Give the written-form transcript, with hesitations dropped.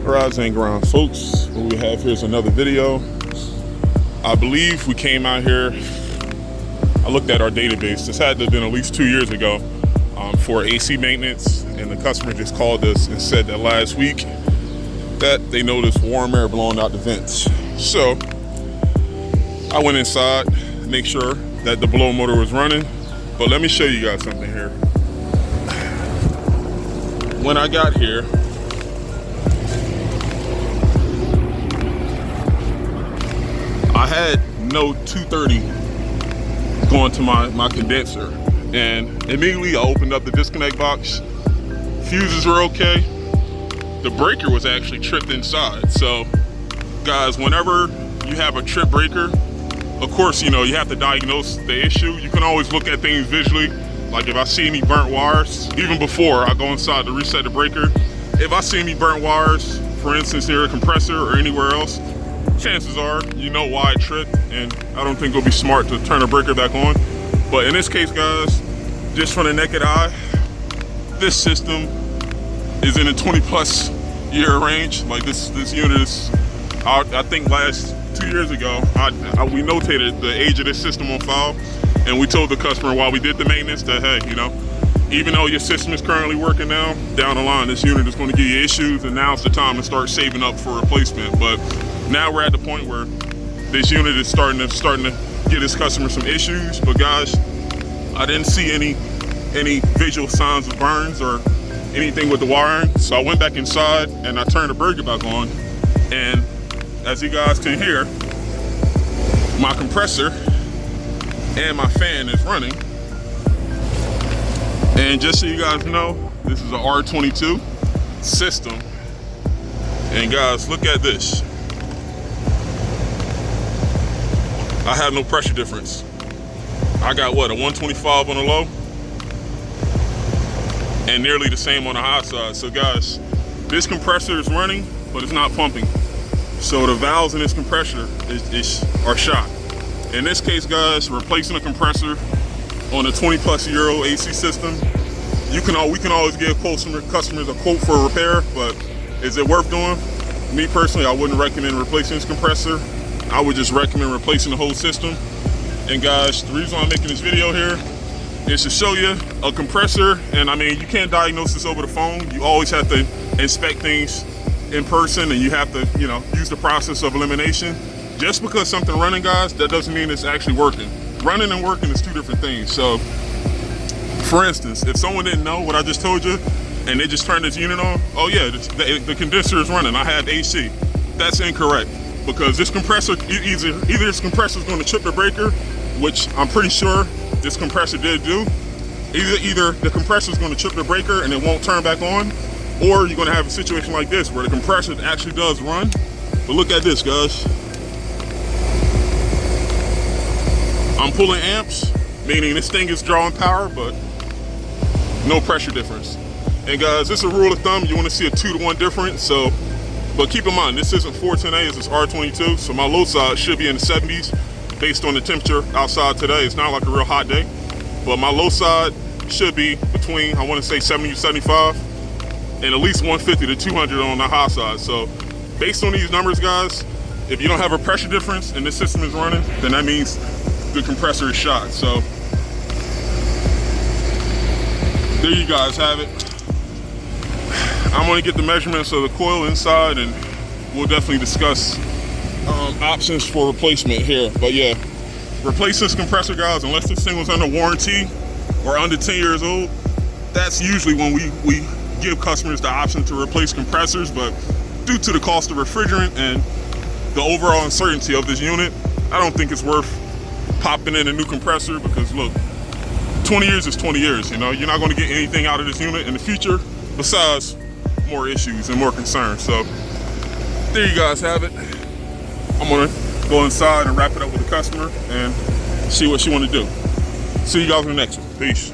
Rise and grind, folks. What we have here is another video. I believe we came out here, I looked at our database. This had to have been at least 2 years ago for AC maintenance, and the customer just called us and said that last week that they noticed warm air blowing out the vents. So I went inside, make sure that the blow motor was running. But let me show you guys something here. When I got here, I had no 230 going to my condenser, and immediately I opened up the disconnect box. Fuses were okay. The breaker was actually tripped inside. So guys, whenever you have a trip breaker, of course, you know, you have to diagnose the issue. You can always look at things visually. Like if I see any burnt wires, even before I go inside to reset the breaker, if I see any burnt wires, for instance, near a compressor or anywhere else, chances are you know why it tripped, and I don't think it'll be smart to turn the breaker back on. But in this case, guys, just from the naked eye, this system is in a 20+ year range. Like this unit is, I think last 2 years ago, we notated the age of this system on file, and we told the customer while we did the maintenance that, hey, you know, even though your system is currently working now, down the line, this unit is going to give you issues, and now's the time to start saving up for replacement. But now we're at the point where this unit is starting to get this customer some issues. But guys, I didn't see any visual signs of burns or anything with the wiring. So I went back inside and I turned the breaker back on, and as you guys can hear, my compressor and my fan is running. And just so you guys know, this is a R22 system. And guys, look at this. I have no pressure difference. I got what, a 125 on the low and nearly the same on the high side. So guys, this compressor is running, but it's not pumping. So the valves in this compressor are shot. In this case, guys, replacing a compressor on a 20+ year old AC system, we can always give customers a quote for a repair, but is it worth doing? Me personally, I wouldn't recommend replacing this compressor. I would just recommend replacing the whole system. And guys, the reason I'm making this video here is to show you a compressor. And I mean, you can't diagnose this over the phone. You always have to inspect things in person, and you have to, you know, use the process of elimination. Just because something running, guys, that doesn't mean it's actually working. Running and working is two different things. So for instance, if someone didn't know what I just told you and they just turned this unit on, oh yeah, the condenser is running, I have AC. That's incorrect, because this compressor, either this compressor is going to trip the breaker, which I'm pretty sure this compressor did do. Either the compressor is going to trip the breaker and it won't turn back on, or you're going to have a situation like this where the compressor actually does run. But look at this, guys. I'm pulling amps, meaning this thing is drawing power, but no pressure difference. And guys, this is a rule of thumb. You want to see a 2-to-1 difference. So, but keep in mind, this isn't 410A, this is R22. So my low side should be in the 70s based on the temperature outside today. It's not like a real hot day, but my low side should be between, I want to say 70 to 75, and at least 150 to 200 on the high side. So based on these numbers, guys, if you don't have a pressure difference and this system is running, then that means the compressor is shot. So there you guys have it. I'm going to get the measurements of the coil inside, and we'll definitely discuss options for replacement here. But yeah, replace this compressor, guys, unless this thing was under warranty or under 10 years old. That's usually when we give customers the option to replace compressors. But due to the cost of refrigerant and the overall uncertainty of this unit, I don't think it's worth popping in a new compressor, because look, 20 years is 20 years, you know, you're not going to get anything out of this unit in the future besides more issues and more concerns. So there you guys have it. I'm going to go inside and wrap it up with the customer and see what she want to do. See you guys in the next one. Peace.